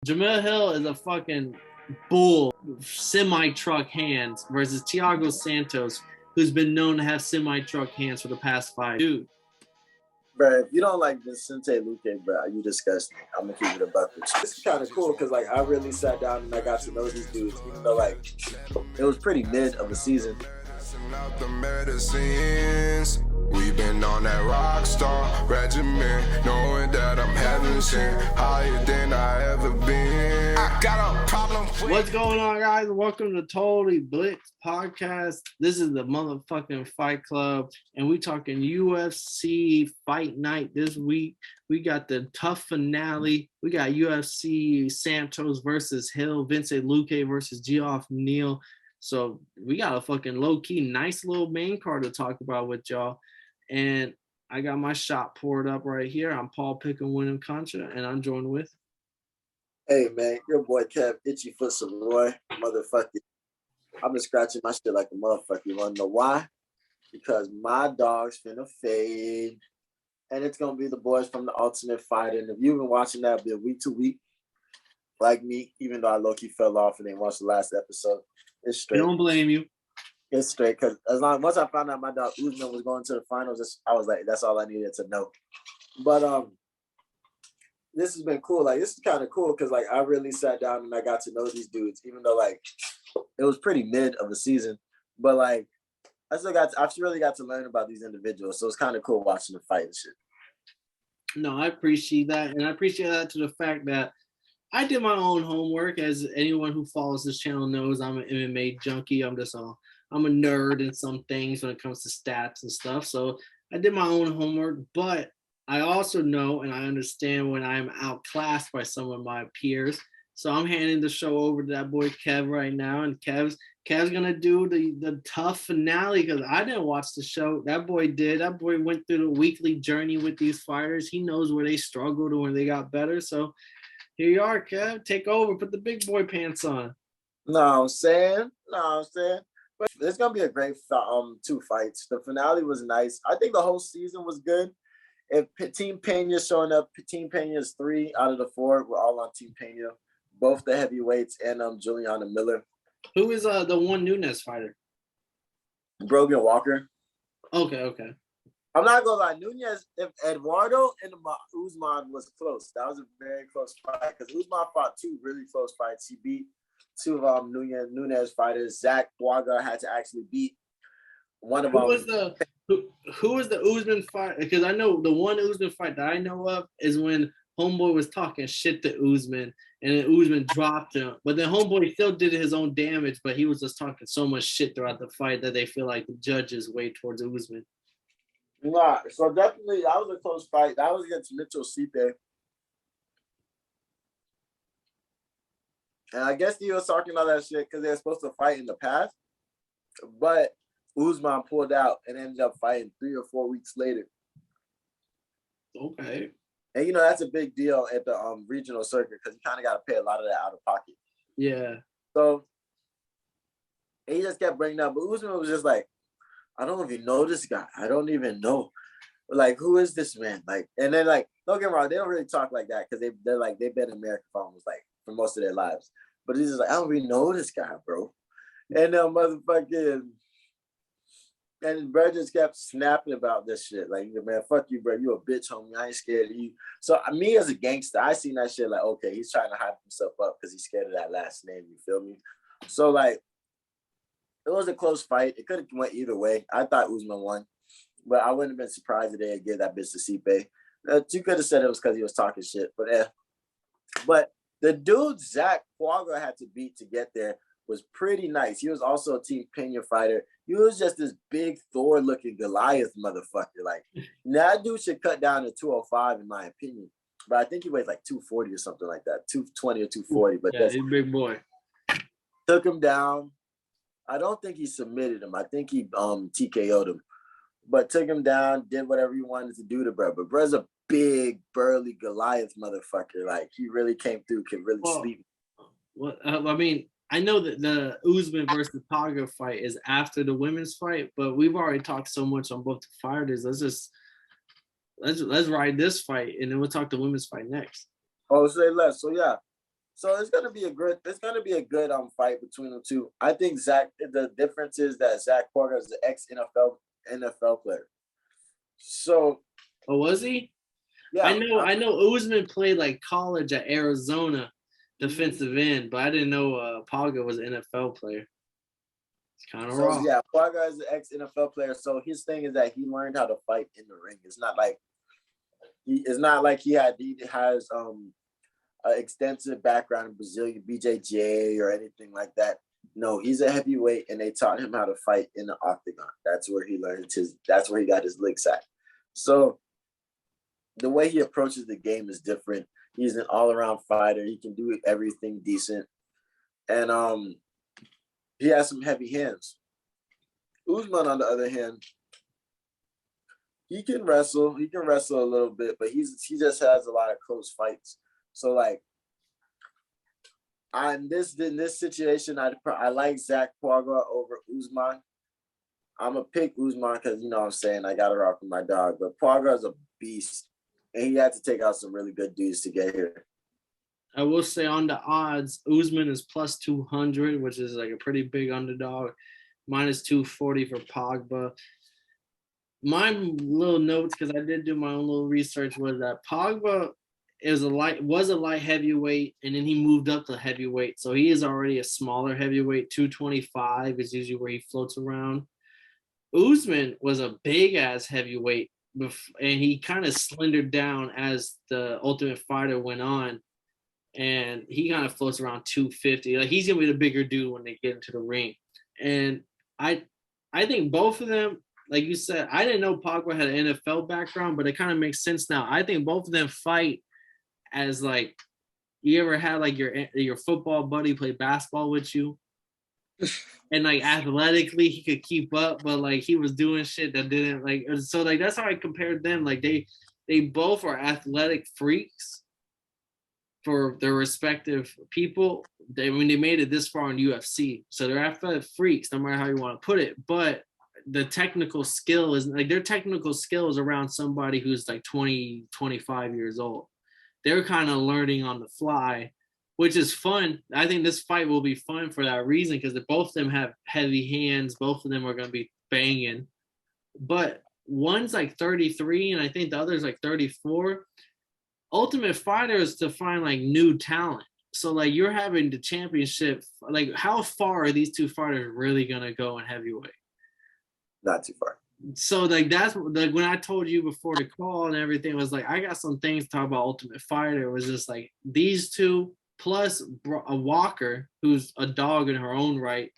Jamahal Hill is a fucking bull, semi-truck hands versus Thiago Santos, who's been known to have semi-truck hands for the past 5. Dude. Bro, if you don't like Vincente Luque, bro, you disgusting. I'm gonna keep it a buck with you. It's kind of cool because like I really sat down and I got to know these dudes, even though like it was pretty mid of the season. Out the medicines, we've been on that rock star regimen, knowing that I'm heaven sent, higher than I ever been. I got a problem. What's going on, guys? Welcome to Totally Blitz Podcast. This is the motherfucking Fight Club, and we talking UFC Fight Night this week. We got the TUF finale. We got UFC Santos versus Hill, Vincente Luque versus Geoff Neal. So we got a fucking low-key, nice little main card to talk about with y'all. And I got my shot poured up right here. I'm Paul Pickham, Winning Contra, and I'm joined with... Hey, man, your boy Kev, Itchy Foot Savoy, motherfucker. I've been scratching my shit like a motherfucker. You want to know why? Because my dog's finna fade. And it's going to be the boys from the Ultimate Fighter. And if you've been watching that, it'll be a week to week. Like me, even though I low-key fell off and didn't watch the last episode. It's straight. I don't blame you. It's straight because once I found out my dog Usman was going to the finals, I was like, that's all I needed to know. But this has been cool. Like, this is kind of cool because like I really sat down and I got to know these dudes, even though like it was pretty mid of the season. But like I've really got to learn about these individuals. So it's kind of cool watching them fight and shit. No, I appreciate that, and I appreciate that to the fact that I did my own homework. As anyone who follows this channel knows, I'm an MMA junkie. I'm a nerd in some things when it comes to stats and stuff. So I did my own homework, but I also know and I understand when I'm outclassed by some of my peers. So I'm handing the show over to that boy Kev right now, and Kev's gonna do the TUF finale because I didn't watch the show. That boy did. That boy went through the weekly journey with these fighters. He knows where they struggled and when they got better. So here you are, Kev. Take over. Put the big boy pants on. No, I'm saying. But it's gonna be a great two fights. The finale was nice. I think the whole season was good. If Team Pena showing up, Team Pena's 3 out of the 4 were all on Team Pena. Both the heavyweights and Juliana Miller. Who is the one Nunes fighter? Brogan Walker. Okay. I'm not gonna lie, Nunes, if Eduardo and Usman was close, that was a very close fight because Usman fought 2 really close fights. He beat 2 of Nunes fighters. Zach Bwaga had to actually beat one of them. Who was the Usman fight? Because I know the one Usman fight that I know of is when Homeboy was talking shit to Usman and then Usman dropped him. But then Homeboy still did his own damage, but he was just talking so much shit throughout the fight that they feel like the judges weighed towards Usman. Nah, so definitely that was a close fight. That was against Mitchell Stipe. And I guess he was talking all that shit because they were supposed to fight in the past. But Usman pulled out and ended up fighting 3 or 4 weeks later. Okay. And you know, that's a big deal at the regional circuit because you kind of got to pay a lot of that out of pocket. Yeah. So he just kept bringing up, but Usman was just like, I don't even know this guy. I don't even know. Like, who is this man? Like, and then like, don't get me wrong, they don't really talk like that because they've been in America for almost like for most of their lives. But he's just like, I don't even know this guy, bro. And motherfucking, and bro just kept snapping about this shit. Like, man, fuck you, bro. You a bitch, homie. I ain't scared of you. So me as a gangster, I seen that shit like, okay, he's trying to hype himself up because he's scared of that last name. You feel me? So like, it was a close fight. It could have went either way. I thought Usman won, but I wouldn't have been surprised if they had give that bitch to Stipe. You could have said it was because he was talking shit, but the dude Zach Bwaga had to beat to get there was pretty nice. He was also a Team Pena fighter. He was just this big Thor-looking Goliath motherfucker. Like, that dude should cut down to 205 in my opinion. But I think he weighs like 240 or something like that, 220 or 240. But yeah, he's a big boy. Took him down. I don't think he submitted him. I think he TKO'd him. But took him down, did whatever he wanted to do to bro. But bro's a big, burly Goliath motherfucker. Like, he really came through, could really sleep. Well, I mean, I know that the Usman versus Paga fight is after the women's fight, but we've already talked so much on both the fighters. Let's ride this fight, and then we'll talk the women's fight next. Oh, say less. So yeah. So it's gonna be a good fight between the two. I think the difference is that Zach Parker is the ex NFL player. So was he? yeah, I know Usman played like college at Arizona defensive end, but I didn't know Paga was an NFL player. It's kind of raw. Yeah, Parker is the ex NFL player. So his thing is that he learned how to fight in the ring. It's not like he has an extensive background in Brazilian BJJ or anything like that. No, he's a heavyweight, and they taught him how to fight in the octagon. That's where he got his licks at. So the way he approaches the game is different. He's an all-around fighter. He can do everything decent. And he has some heavy hands. Usman, on the other hand, he can wrestle. He can wrestle a little bit, but he just has a lot of close fights. So like, in this situation, I like Zach Parga over Usman. I'm gonna pick Usman because you know what I'm saying, I gotta rock with my dog. But Parga is a beast, and he had to take out some really good dudes to get here. I will say on the odds, Usman is plus 200, which is like a pretty big underdog. Minus 240 for Pogba. My little notes, because I did do my own little research, was that Pogba was a light heavyweight, and then he moved up to heavyweight. So he is already a smaller heavyweight. 225 is usually where he floats around. Usman was a big ass heavyweight, and he kind of slendered down as the Ultimate Fighter went on. And he kind of floats around 250. Like, he's gonna be the bigger dude when they get into the ring. And I think both of them, like you said, I didn't know Pogba had an NFL background, but it kind of makes sense now. I think both of them fight as like, you ever had like your football buddy play basketball with you, and like athletically he could keep up, but like he was doing shit that didn't like. So like that's how I compared them. Like they both are athletic freaks for their respective people. They made it this far in UFC, so they're athletic freaks, no matter how you want to put it. But the technical skill is like, their technical skill is around somebody who's like 20, 25 years old. They're kind of learning on the fly, which is fun. I think this fight will be fun for that reason, because both of them have heavy hands. Both of them are going to be banging. But one's like 33, and I think the other's like 34. Ultimate Fighter is to find like new talent. So like, you're having the championship. Like, how far are these two fighters really going to go in heavyweight? Not too far. So like, that's like when I told you before the call and everything, was like, I got some things to talk about Ultimate Fighter. It was just like these two plus a Walker, who's a dog in her own right.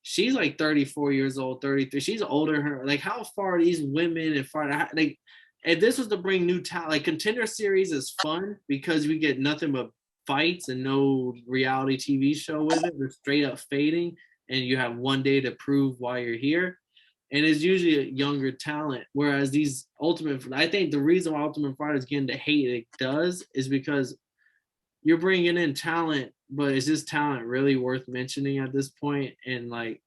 She's like 34 years old, 33. She's older than her. Like, how far are these women and fighter? Like, if this was to bring new talent, like Contender Series is fun because we get nothing but fights and no reality TV show with it. We're straight up fading, and you have one day to prove why you're here. And it's usually a younger talent. Whereas these I think the reason why Ultimate Fighter is getting the hate it does is because you're bringing in talent, but is this talent really worth mentioning at this point? And like,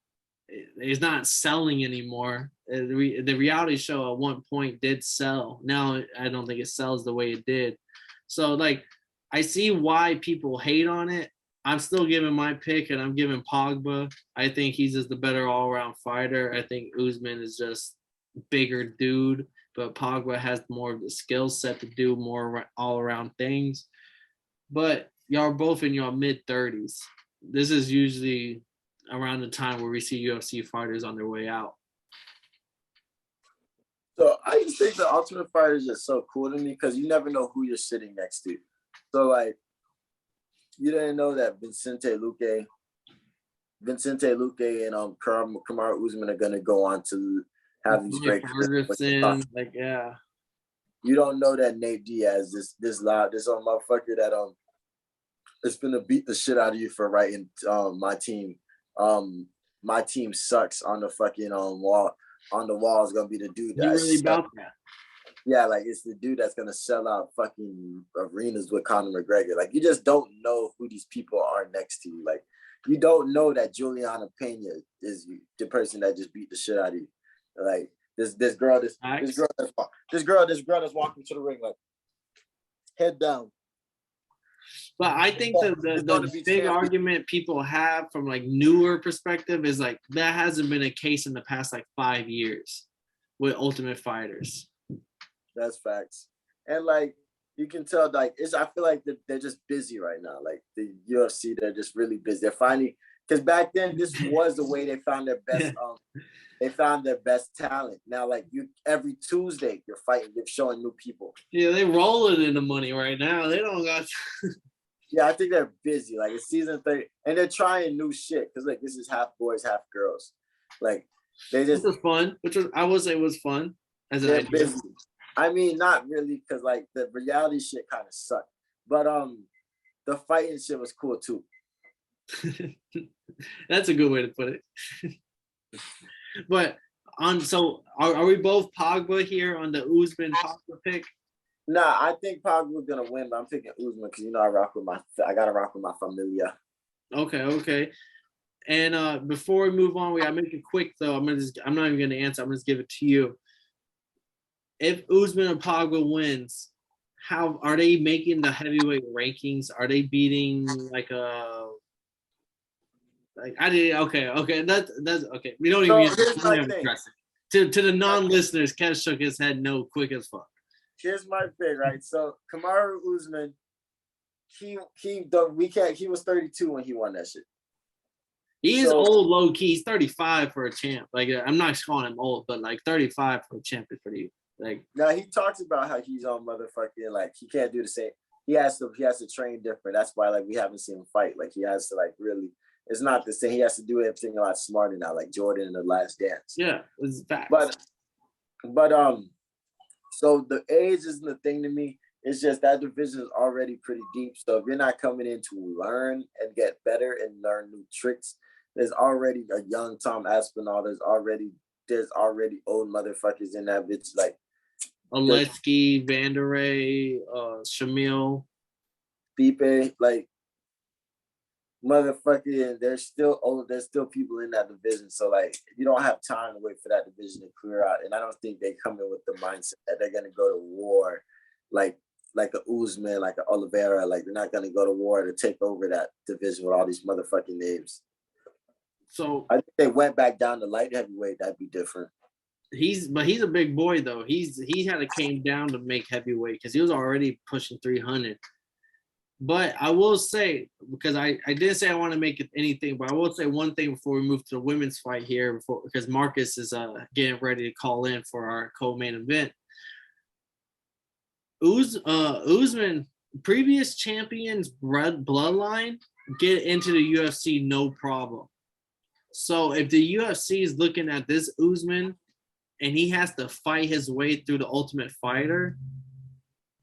it's not selling anymore. The reality show at one point did sell. Now I don't think it sells the way it did. So like, I see why people hate on it. I'm still giving my pick, and I'm giving Pogba. I think he's just the better all-around fighter. I think Usman is just bigger dude, but Pogba has more of the skill set to do more all-around things. But y'all both in your mid-30s. This is usually around the time where we see UFC fighters on their way out. So I just think the Ultimate Fighter is just so cool to me because you never know who you're sitting next to. So like, you didn't know that Vincente Luque and Kamaru Usman are gonna go on to have these great. Like, yeah. You don't know that Nate Diaz, this motherfucker that is gonna beat the shit out of you for writing my team. My team sucks on the fucking wall. On the wall is gonna be the dude that's really about that. Yeah, like it's the dude that's gonna sell out fucking arenas with Conor McGregor. Like, you just don't know who these people are next to you. Like, you don't know that Juliana Pena is the person that just beat the shit out of you. Like, this girl that's walking to the ring like head down. But I think the big argument people have from like newer perspective is like that hasn't been a case in the past like 5 years with Ultimate Fighters. That's facts. And like you can tell, like I feel like they're just busy right now. Like the UFC, they're just really busy. They're finally, because back then this was the way they found their best. They found their best talent. Now, like every Tuesday, you're fighting, you're showing new people. Yeah, they rolling in the money right now. They don't got. Yeah, I think they're busy. Like it's season 30, and they're trying new shit because like this is half boys, half girls. Like they just. Which was fun. I would say was fun. They're busy. I mean, not really, because like the reality shit kind of sucked, but the fighting shit was cool too. That's a good way to put it. But so are we both Pogba here on the Usman Pogba pick? Nah, I think Pogba's gonna win, but I'm picking Usman because I gotta rock with my familia. Okay. And before we move on, we gotta make it quick though. I'm not even gonna answer. I'm just give it to you. If Usman and Pogba wins, how are they making the heavyweight rankings? Are they beating like I did okay. That's okay. We don't even address it. To the non-listeners, Ken shook his head no quick as fuck. Here's my thing, right? So Kamaru Usman, he was 32 when he won that shit. He is old, low key. He's 35 for a champ. Like I'm not calling him old, but like 35 for a champ is pretty. Like now he talks about how he's on motherfucking like he can't do the same. He has to train different. That's why like we haven't seen him fight. Like he has to like really. It's not the same. He has to do everything a lot smarter now, like Jordan in The Last Dance. Yeah, it's facts. But so the age isn't the thing to me. It's just that division is already pretty deep. So if you're not coming in to learn and get better and learn new tricks, there's already a young Tom Aspinall. There's already old motherfuckers in that bitch like Oleksky, Vanderay, Shamil, Stipe, like. Motherfucking, there's still people in that division. So like you don't have time to wait for that division to clear out. And I don't think they come in with the mindset that they're gonna go to war like a Usman, like a Oliveira. Like they're not gonna go to war to take over that division with all these motherfucking names. So I think they went back down to light heavyweight, that'd be different. He's a big boy though. He had to came down to make heavyweight because he was already pushing 300. But I will say, because I didn't say I want to make it anything, but I will say one thing before we move to the women's fight here, because Marcus is getting ready to call in for our co-main event. Usman, previous champions bloodline, get into the UFC no problem. So if the UFC is looking at this Usman and he has to fight his way through the Ultimate Fighter,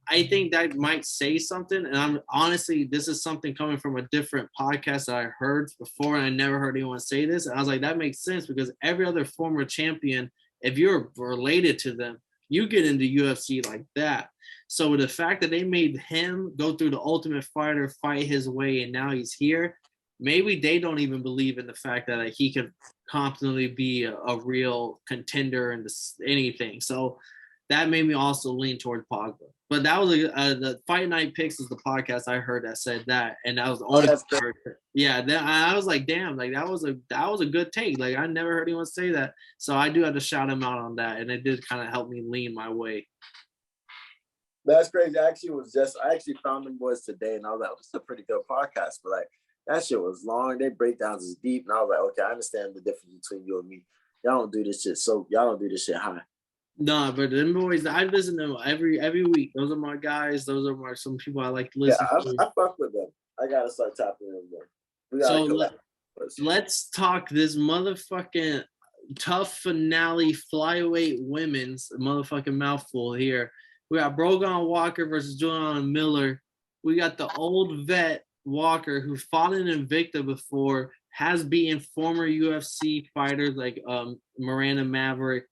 I think that might say something. And I'm honestly, this is something coming from a different podcast that I heard before, and I never heard anyone say this. And I was like, that makes sense because every other former champion, if you're related to them, you get into UFC like that. So with the fact that they made him go through the Ultimate Fighter, fight his way, and now he's here, maybe they don't even believe in the fact that he could confidently be a real contender in anything. So that made me also lean toward Pogba. But that was the Fight Night Picks is the podcast I heard that said that, and that was the only part. Yeah, I was like, damn, like that was a good take. Like I never heard anyone say that, so I do have to shout him out on that, and it did kind of help me lean my way. That's crazy. I actually found them boys today, and I was like, oh, this is a pretty good podcast. But like that shit was long. Their breakdowns is deep, and I was like, okay, I understand the difference between you and me. Y'all don't do this shit high. No, but them boys, I listen to them every week. Those are my guys. Those are some people I like to listen to. I fuck with them. I gotta start tapping them more. So let's talk this motherfucking TUF finale flyweight women's motherfucking mouthful here. We got Brogan Walker versus Juliana Miller. We got the old vet Walker who fought in Invicta before, has beaten former UFC fighters like Miranda Maverick.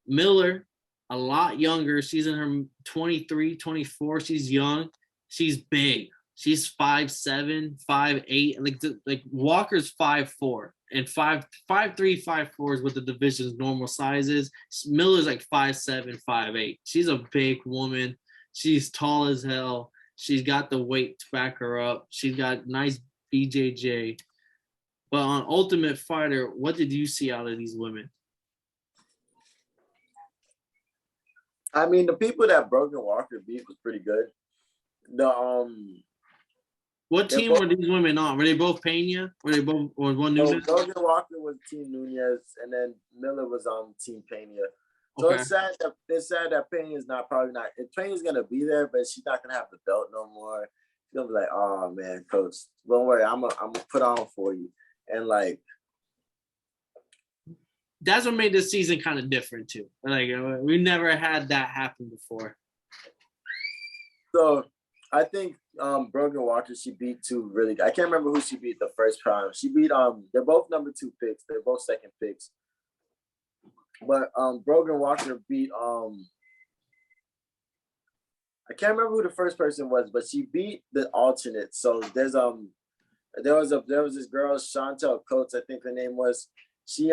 Miller, a lot younger. She's in her 23, 24. She's young. She's big. She's 5'7", 5'8". Like Walker's 5'4", and 5'3", 5'4" is what the division's normal size is. Miller's like 5'7", 5'8". She's a big woman. She's tall as hell. She's got the weight to back her up. She's got nice BJJ. But on Ultimate Fighter, what did you see out of these women? I mean, the people that Brogan Walker beat was pretty good. What team were these women on? Were they both Pena? Were they both or one Nunez? Brogan Walker was Team Nunez, and then Miller was on Team Pena. So okay. It's sad that Pena's probably not. Pena's gonna be there, but she's not gonna have the belt no more. She's gonna be like, "Oh man, coach, don't worry, I'm gonna put on for you." And like, that's what made this season kind of different too. Like, we never had that happen before. So I think Brogan Walker, she beat two really good. I can't remember who she beat the first time. She beat they're both number 2 picks. They're both second picks. But Brogan Walker beat I can't remember who the first person was, but she beat the alternate. So there was this girl, Chantel Coates, I think her name was. She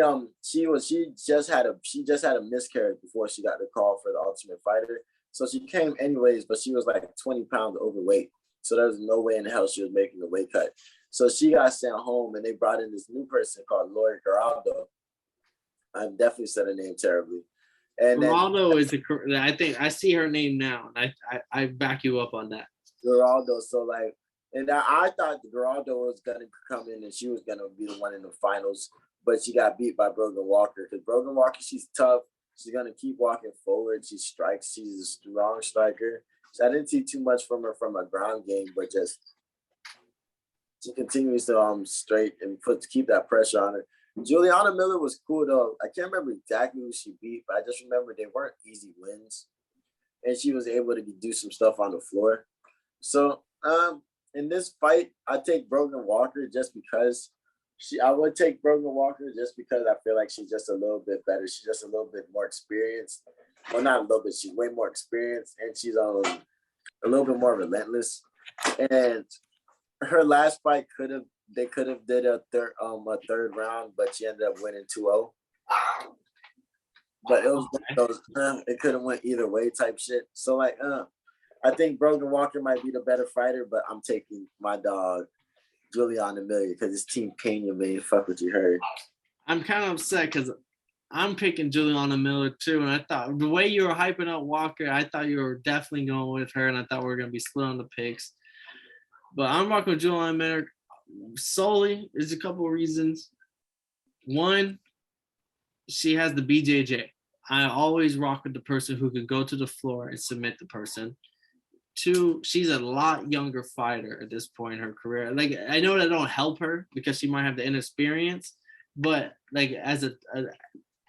just had a miscarriage before she got the call for the Ultimate Fighter. So she came anyways, but she was like 20 pounds overweight. So there was no way in the hell she was making the weight cut. So she got sent home, and they brought in this new person called Lori Geraldo. I definitely said her name terribly. And Geraldo is I think I see her name now, and I back you up on that. Geraldo. So like, and I thought Geraldo was gonna come in and she was gonna be the one in the finals, but she got beat by Brogan Walker because Brogan Walker, she's tough. She's gonna keep walking forward. She strikes. She's a strong striker. So I didn't see too much from her from a ground game, but just she continues to straight and keep that pressure on her. Juliana Miller was cool though. I can't remember exactly who she beat, but I just remember they weren't easy wins, and she was able to do some stuff on the floor. So in this fight, I take Brogan Walker just because. I would take Brogan Walker just because I feel like she's just a little bit better. She's just a little bit more experienced. Well, not a little bit. She's way more experienced, and she's a little bit more relentless. And her last fight they could have did a third round, but she ended up winning 2-0. But it was it could have went either way type shit. So like, I think Brogan Walker might be the better fighter, but I'm taking my dog Juliana Miller because it's Team Pena, man. Fuck what you heard. I'm kind of upset because I'm picking Juliana Miller too, and I thought the way you were hyping up Walker, I thought you were definitely going with her, and I thought we were gonna be split on the picks. But I'm rocking with Juliana Miller solely. There's a couple of reasons. One, she has the BJJ. I always rock with the person who can go to the floor and submit the person. 2, she's a lot younger fighter at this point in her career. Like, I know that don't help her because she might have the inexperience, but like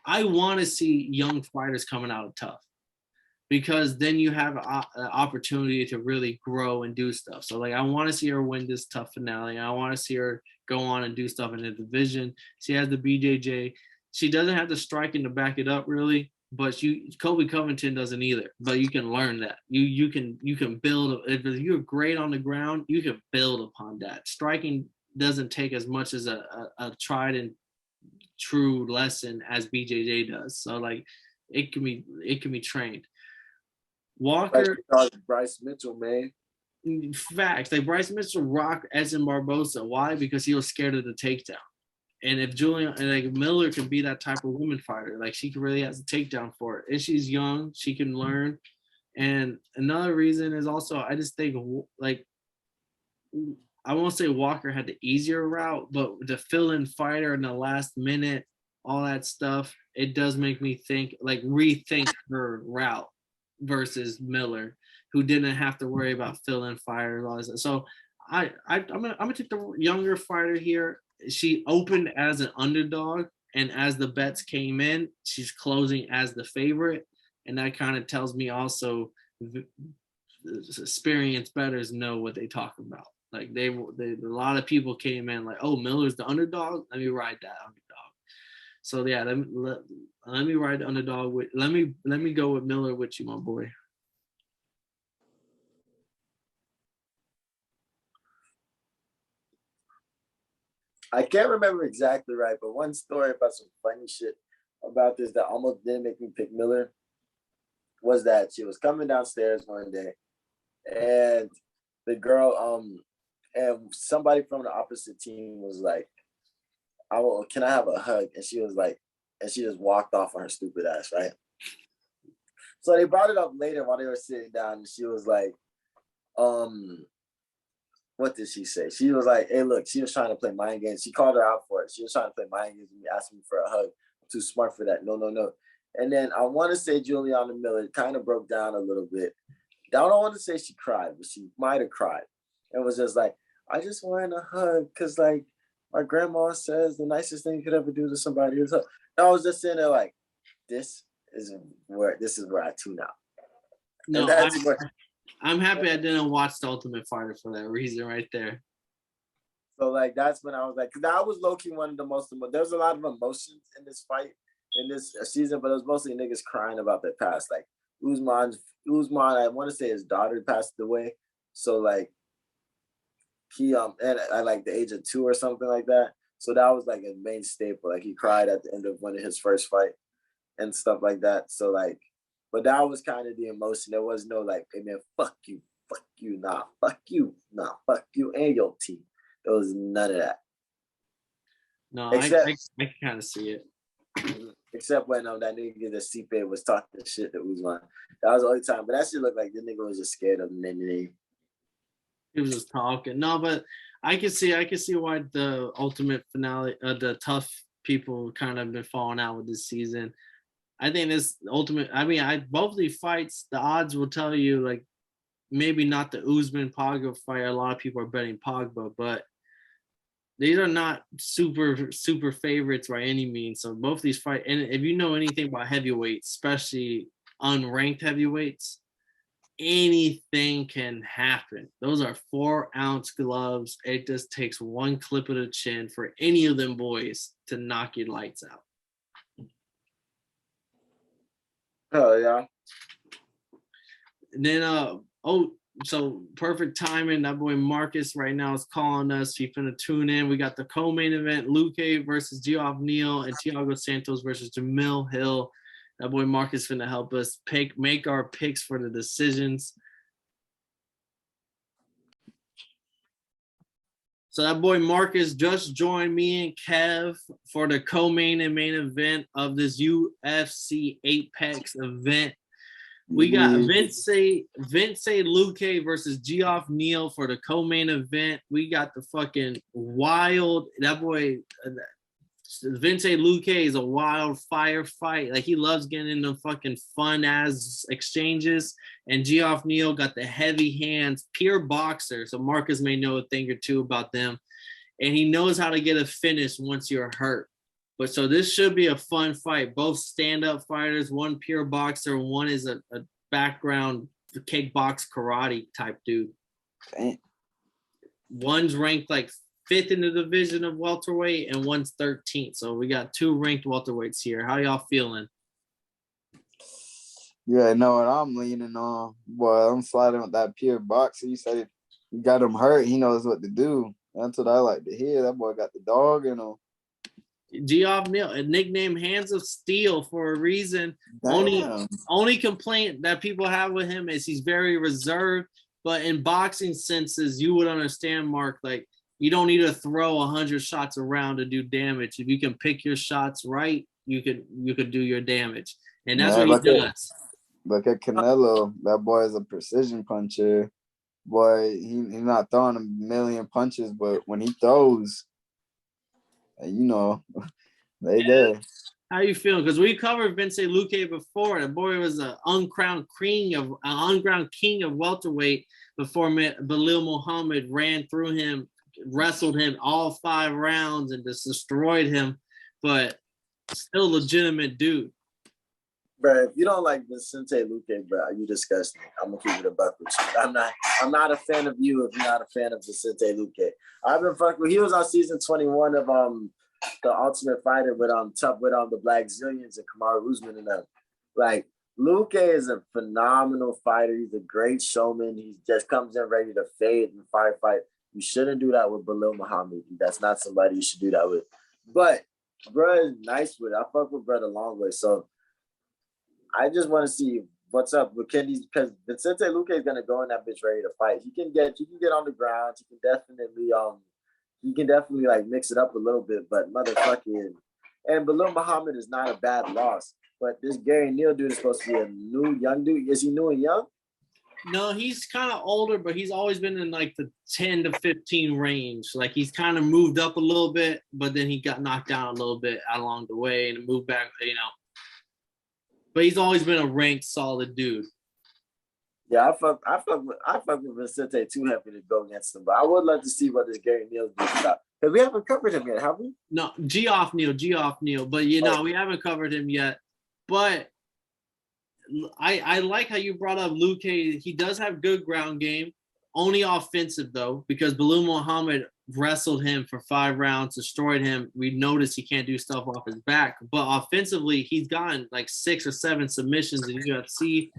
I want to see young fighters coming out of TUF because then you have an opportunity to really grow and do stuff. So like, I want to see her win this TUF finale. I want to see her go on and do stuff in the division. She has the BJJ. She doesn't have the striking to back it up really. But Kobe Covington doesn't either. But you can learn that. You can build. If you're great on the ground, you can build upon that. Striking doesn't take as much as a tried and true lesson as BJJ does. So like, it can be trained. Walker, Bryce Mitchell, man. Facts. Like Bryce Mitchell rocked Edson Barbosa. Why? Because he was scared of the takedown. And if Miller can be that type of woman fighter, like she really has a takedown for it. And she's young, she can learn. And another reason is also, I just think like, I won't say Walker had the easier route, but the fill-in fighter in the last minute, all that stuff, it does make me rethink her route versus Miller, who didn't have to worry about fill-in fighters, all this. So I'm gonna take the younger fighter here. She opened as an underdog, and as the bets came in, she's closing as the favorite, and that kind of tells me also experienced bettors know what they talk about. Like a lot of people came in like, oh, Miller's the underdog. Let me ride that underdog. So yeah, let me ride the underdog. Let me go with Miller with you, my boy. I can't remember exactly right, but one story about some funny shit about this that almost didn't make me pick Miller was that she was coming downstairs one day, and the girl, and somebody from the opposite team was like, can I have a hug? And she was like, and she just walked off on her stupid ass, right? So they brought it up later while they were sitting down, and she was like, what did she say? She was like, hey, look, she was trying to play mind games. She called her out for it. She was trying to play mind games and asking me for a hug. I'm too smart for that. No, no, no. And then I want to say Juliana Miller kind of broke down a little bit. I don't want to say she cried, but she might have cried. And was just like, I just wanted a hug because, like, my grandma says the nicest thing you could ever do to somebody is hug. And I was just sitting there like, this is where I tune out. No, I'm happy I didn't watch The Ultimate Fighter for that reason right there. So, like, that's when I was like, because that was low-key one of the most, there's a lot of emotions in this fight, in this season, but it was mostly niggas crying about their past. Like, Usman, I want to say his daughter passed away. So, like, he, at like the age of 2 or something like that. So that was like a main staple. Like, he cried at the end of one of his first fight and stuff like that. So, like, but that was kind of the emotion. There was no like, hey man, fuck you, nah, fuck you, and your team. There was none of that. No, except, I can kind of see it. Except when that nigga, the CP, was talking shit to Usman. That was the only time. But that shit looked like the nigga was just scared of him. He was just talking. No, but I can see why the ultimate finale, the TUF people kind of been falling out with this season. I think this ultimate. I mean, both these fights, the odds will tell you like maybe not the Usman Pogba fight. A lot of people are betting Pogba, but these are not super favorites by any means. So both these fights, and if you know anything about heavyweights, especially unranked heavyweights, anything can happen. Those are 4-ounce gloves. It just takes one clip of the chin for any of them boys to knock your lights out. Oh yeah. And then so perfect timing. That boy Marcus right now is calling us. He's finna tune in. We got the co-main event: Luque versus Geoff Neal and Thiago Santos versus Jamahal Hill. That boy Marcus finna help us make our picks for the decisions. So that boy Marcus just joined me and Kev for the co-main and main event of this UFC Apex event. We got Vincente Luque versus Geoff Neal for the co-main event. We got the fucking wild, that boy, Vincente Luque is a wild firefight. Like, he loves getting into fucking fun ass exchanges. And Geoff Neal got the heavy hands, pure boxer. So Marcus may know a thing or two about them. And he knows how to get a finish once you're hurt. But so this should be a fun fight. Both stand-up fighters, one pure boxer, one is a background kickbox karate type dude. Damn. One's ranked like 5th in the division of welterweight and one's 13th. So we got 2 ranked welterweights here. How y'all feeling? Yeah, I know what I'm leaning on. Boy, I'm sliding with that pure boxer. You said if you got him hurt, he knows what to do. That's what I like to hear. That boy got the dog in him. Geoff Neal, a nickname Hands of Steel for a reason. Only complaint that people have with him is he's very reserved. But in boxing senses, you would understand, Mark, like, you don't need to throw 100 shots around to do damage. If you can pick your shots right, you could do your damage. And that's what he does. Look at Canelo. That boy is a precision puncher. Boy, he's not throwing a million punches, but when he throws, you know, they there. How you feeling? Because we covered Vincente Luque before. The boy was an uncrowned king of welterweight before Belal Muhammad ran through him, wrestled him all 5 rounds and just destroyed him. But still legitimate dude. Bro, if you don't like Vincente Luque, bro, you disgusting. I'm gonna keep it a buck with you. I'm not a fan of you if you're not a fan of Vincente Luque. I've been fucking with. He was on season 21 of the Ultimate Fighter with TUF with the Black Zillions and Kamaru Usman and them. Like, Luque is a phenomenal fighter. He's a great showman. He just comes in ready to fade and firefight. You shouldn't do that with Belal Muhammad. That's not somebody you should do that with. But bro is nice with it. I fuck with bro the long way. So I just want to see what's up? But because Vincente Luque is gonna go in that bitch ready to fight. He can get on the ground. He can definitely like mix it up a little bit. But motherfucking, and Belal Muhammad is not a bad loss. But this Gary Neal dude is supposed to be a new young dude. Is he new and young? No, he's kind of older, but he's always been in like the 10 to 15 range. Like he's kind of moved up a little bit, but then he got knocked down a little bit along the way and moved back, you know. But he's always been a ranked solid dude. Yeah, I fuck with Vincente too happy to go against him. But I would love to see what this Gary Neal dude about. Because we haven't covered him yet, have we? No, Geoff Neal. But you know, we haven't covered him yet. But I like how you brought up Luque. He does have good ground game, only offensive though, because Belal Muhammad wrestled him for 5 rounds, destroyed him. We noticed he can't do stuff off his back, but offensively, he's gotten like 6 or 7 submissions in UFC.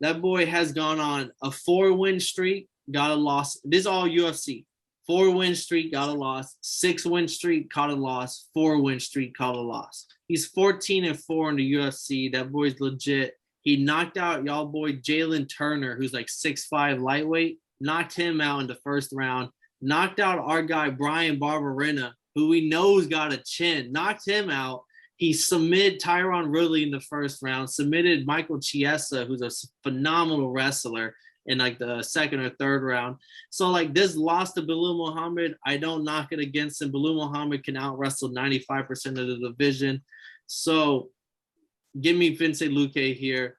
That boy has gone on a 4-win streak, got a loss. This is all UFC. 4-win streak, got a loss. 6-win streak, caught a loss. 4-win streak, caught a loss. He's 14-4 in the UFC. That boy's legit. He knocked out y'all boy Jalen Turner, who's like 6'5" lightweight. Knocked him out in the first round. Knocked out our guy Brian Barberena, who we know's got a chin. Knocked him out. He submitted Tyron Woodley in the first round. Submitted Michael Chiesa, who's a phenomenal wrestler, in like the second or third round. So like this loss to Belal Muhammad, I don't knock it against him. Belal Muhammad can out wrestle 95% of the division. So give me Vincente Luque here.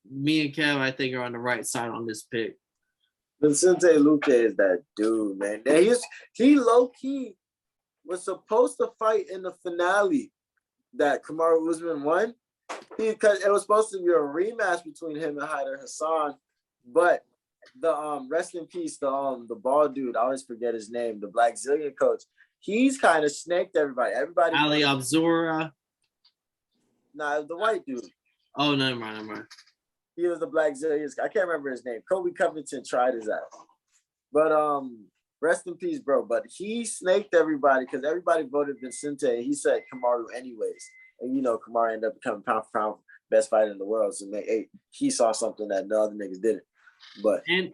Me and Kev, I think, are on the right side on this pick. Vincente Luque is that dude, man. He low-key was supposed to fight in the finale that Kamaru Usman won. Because it was supposed to be a rematch between him and Haider Hassan. But the rest in peace, the bald dude, I always forget his name, the Black Zillion coach, he's kind of snaked everybody. Ali Abzura. Nah, the white dude. Oh, never mind. He was the Black Zillion. I can't remember his name. Kobe Covington tried his ass. But rest in peace, bro. But he snaked everybody because everybody voted Vincente. He said Kamaru anyways. And you know, Kamaru ended up becoming pound for pound best fighter in the world. So he saw something that the other niggas didn't. But and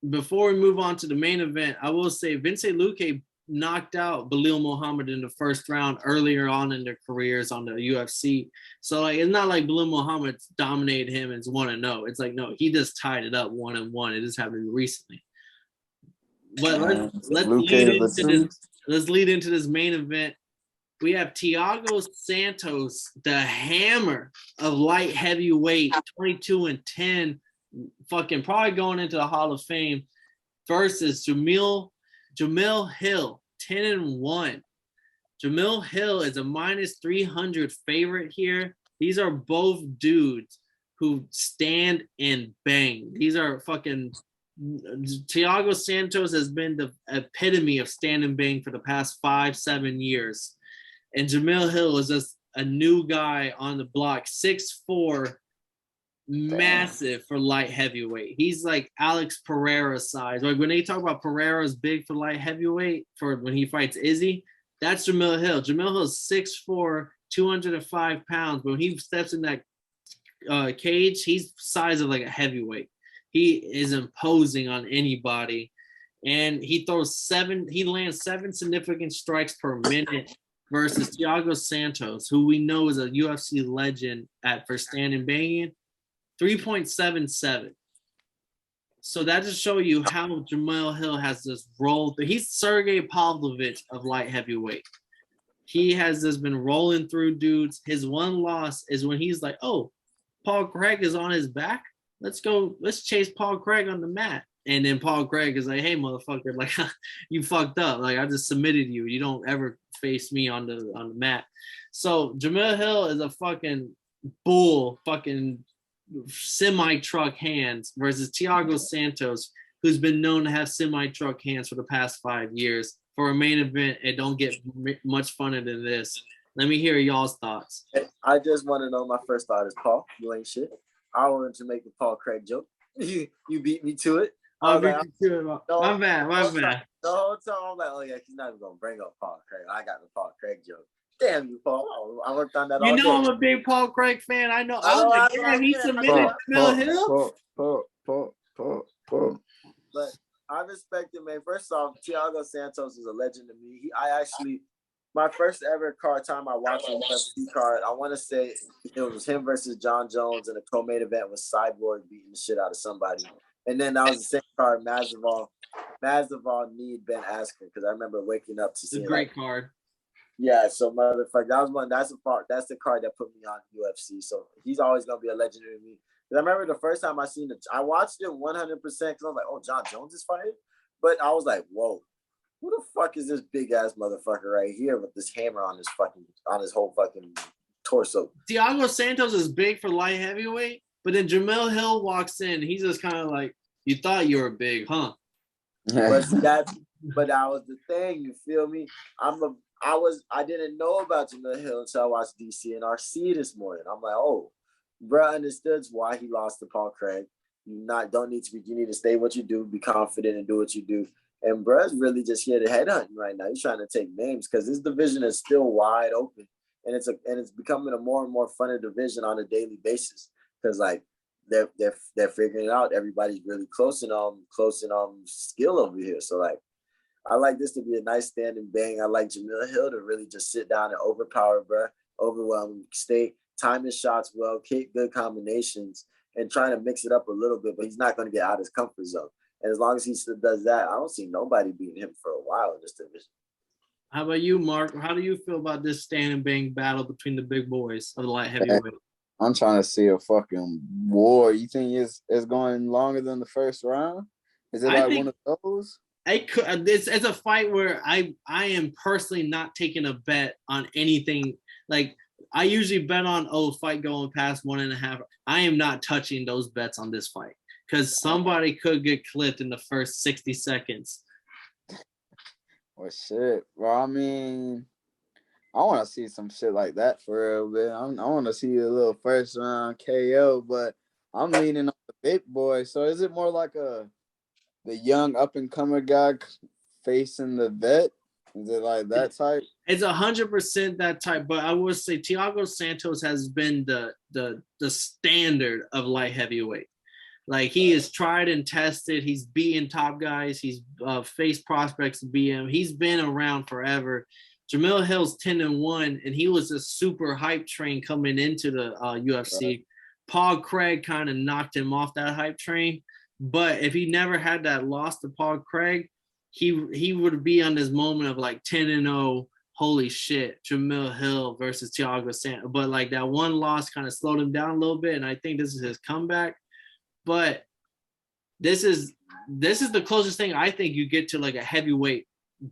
before we move on to the main event, I will say Vincente Luque knocked out Belal Muhammad in the first round earlier on in their careers on the UFC. So like it's not like Belal Muhammad dominated him and is 1-0. It's like no, he just tied it up 1-1. It just happened recently. But let's lead into this main event. We have Thiago Santos, the hammer of light heavyweight, 22-10, fucking probably going into the Hall of Fame, versus Jamahal Hill, 10-1. Jamahal Hill is a -300 favorite here. These are both dudes who stand and bang. These are fucking Thiago Santos has been the epitome of stand and bang for the past 5-7 years. And Jamahal Hill is just a new guy on the block, 6'4", massive for light heavyweight. He's like Alex Pereira size. Like when they talk about Pereira's big for light heavyweight for when he fights Izzy, that's Jamahal Hill. Jamahal Hill is 6'4", 205 pounds. But when he steps in that cage, he's size of like a heavyweight. He is imposing on anybody. And he lands 7 significant strikes per minute versus Thiago Santos, who we know is a UFC legend for standing banging, 3.77. So that just shows you how Jamahal Hill has this role. He's Sergey Pavlovich of light heavyweight. He has just been rolling through dudes. His one loss is when he's like, oh, Paul Craig is on his back. Let's chase Paul Craig on the mat. And then Paul Craig is like, hey, motherfucker, like you fucked up. Like I just submitted you. You don't ever face me on the mat. So Jamahal Hill is a fucking bull, fucking semi-truck hands versus Thiago Santos, who's been known to have semi-truck hands for the past 5 years. For a main event, it don't get much funner than this. Let me hear y'all's thoughts. I just want to know, my first thought is, Paul, you ain't shit. I wanted to make the Paul Craig joke. You beat me to it. My bad. The whole time I'm like, oh yeah, he's not even gonna bring up Paul Craig. I got the Paul Craig joke. Damn you, Paul. I worked on that You all know day. I'm a big Paul Craig fan. I know. I I know, was like, that's what I damn, he meant. submitted Jamahal Hill. But I respect him, man. First off, Thiago Santos is a legend to me. My first ever card time I watched a UFC card, I want to say it was him versus John Jones, and the co-main event was Cyborg beating the shit out of somebody. And then that was the same card, Masvidal need Ben Askren, because I remember waking up to see a great card. Yeah, so motherfucker, that's the card that put me on UFC. So he's always gonna be a legend to me. I remember the first time I watched it 100% because I was like, oh, John Jones is fighting, but I was like, whoa, who the fuck is this big ass motherfucker right here with this hammer on his whole fucking torso? Thiago Santos is big for light heavyweight, but then Jamahal Hill walks in, he's just kind of like, you thought you were big, huh? But that was the thing. You feel me? I didn't know about Jamahal Hill until I watched DC and RC this morning. I'm like, oh. Bro understood why he lost to Paul Craig. You need to stay what you do, be confident and do what you do. And bro's really just here to headhunt right now. He's trying to take names because this division is still wide open. And it's becoming a more and more funner division on a daily basis. Because like they're figuring it out. Everybody's really close in skill over here. So like I like this to be a nice standing bang. I like Jamahal Hill to really just sit down and overpower, bro. Overwhelm, time his shots well, kick good combinations, and trying to mix it up a little bit, but he's not going to get out of his comfort zone. And as long as he still does that, I don't see nobody beating him for a while in this division. How about you, Mark? How do you feel about this stand and bang battle between the big boys of the light heavyweight? I'm trying to see a fucking war. You think it's going longer than the first round? Is it like one of those? It's a fight where I am personally not taking a bet on anything. Like I usually bet on fight going past 1.5. I am not touching those bets on this fight because somebody could get clipped in the first 60 seconds. Well, shit. Well, I mean, I want to see some shit like that for real, man. I want to see a little first round KO, but I'm leaning on the big boy. So is it more like the young up and comer guy facing the vet? Is it like that type? It's 100% that type, but I would say Thiago Santos has been the standard of light heavyweight. Like he is tried and tested. He's beaten top guys. He's faced prospects to beat him. He's been around forever. Jamahal Hill's 10-1, and he was a super hype train coming into the UFC. Right. Paul Craig kind of knocked him off that hype train, but if he never had that loss to Paul Craig, he would be on this moment of like 10-0. Holy shit, Jamahal Hill versus Thiago Santos. But like that one loss kind of slowed him down a little bit, and I think this is his comeback. But this is the closest thing I think you get to like a heavyweight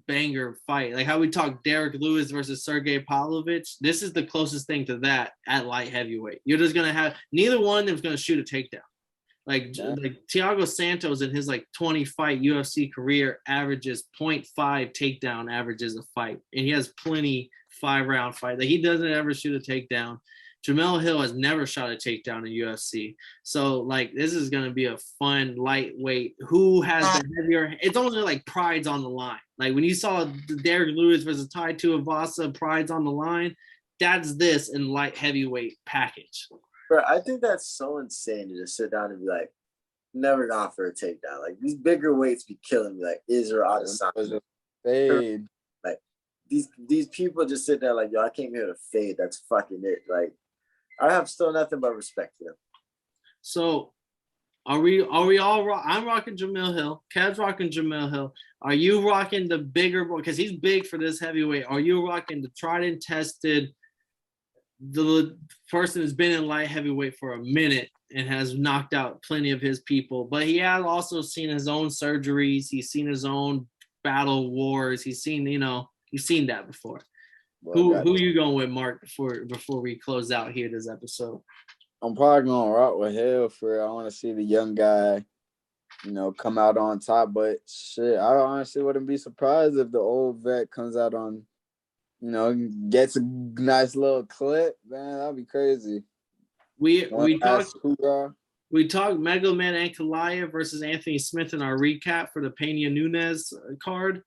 banger fight. Like how we talk Derek Lewis versus Sergey Pavlovich. This is the closest thing to that at light heavyweight. You're just gonna have neither one of them is gonna shoot a takedown. Like Thiago Santos in his like 20 fight UFC career averages 0.5 takedown averages a fight, and he has plenty 5-round fight. Like he doesn't ever shoot a takedown. Jamahal Hill has never shot a takedown in UFC. So like this is gonna be a fun lightweight. Who has the heavier? It's almost like pride's on the line. Like when you saw Derek Lewis versus Tai Tuivasa, pride's on the line. That's this in light heavyweight package. Bro, I think that's so insane to just sit down and be like, never gone for a takedown. Like these bigger weights be killing me. Like Israel Adesanya. Fade. Like these people just sit there like, yo, I came here to fade. That's fucking it. Like I have still nothing but respect for them. So are we all I'm rocking Jamahal Hill. Kev's rocking Jamahal Hill. Are you rocking the bigger boy? Because he's big for this heavyweight. Are you rocking the tried and tested? The person has been in light heavyweight for a minute and has knocked out plenty of his people, but he has also seen his own surgeries. He's seen his own battle wars. He's seen that before. Well, who you going with, Mark, before we close out here this episode? I'm probably going to rock with Hill I want to see the young guy, come out on top, but shit, I honestly wouldn't be surprised if the old vet comes out on gets a nice little clip, man. That'd be crazy. We talked Mega Man Ankalaev versus Anthony Smith in our recap for the Peña Nunes card.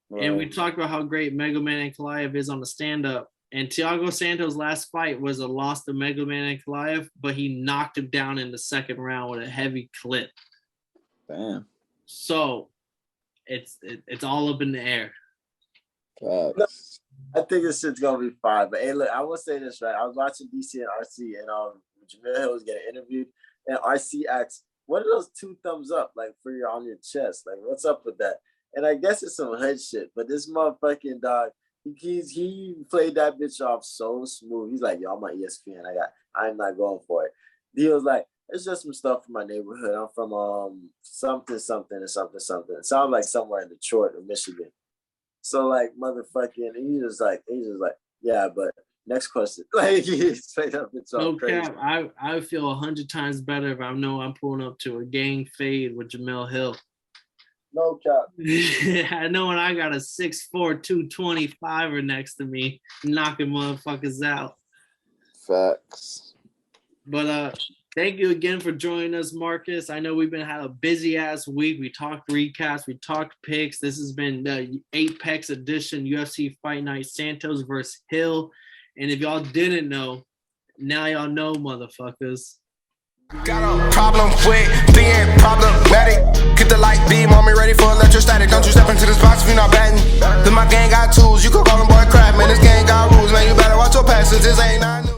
Right. And we talked about how great Mega Man Ankalaev is on the stand-up. And Thiago Santos' last fight was a loss to Mega Man and Goliath, but he knocked him down in the second round with a heavy clip. Damn. So it's all up in the air. Facts. I think this shit's gonna be fine. But hey, look, I will say this, right? I was watching DC and RC, and Jamahal Hill was getting interviewed, and RC asked, "What are those 2 thumbs up like for your on your chest? Like, what's up with that?" And I guess it's some hood shit. But this motherfucking dog, he played that bitch off so smooth. He's like, "Yo, I'm on ESPN. I'm not going for it." He was like, "It's just some stuff from my neighborhood. I'm from something and something. It sounds like somewhere in Detroit or Michigan." So like motherfucking, he's just like, yeah, but next question. Like he straight up, it's all No crazy. cap, I feel 100 times better if I know I'm pulling up to a gang fade with Jamahal Hill. No cap. I know when I got a 6'4", 225er next to me, knocking motherfuckers out. Facts. But thank you again for joining us, Marcus. I know we've had a busy ass week. We talked recaps, we talked picks. This has been the Apex edition UFC Fight Night, Santos versus Hill. And if y'all didn't know, now y'all know, motherfuckers. Got a problem with being problematic. Get the light beam on me, ready for electrostatic. Don't you step into this box if you're not batting. Then my gang got tools, you can call them boy crap. Man, this gang got rules, man, you better watch your passes. This ain't nothing.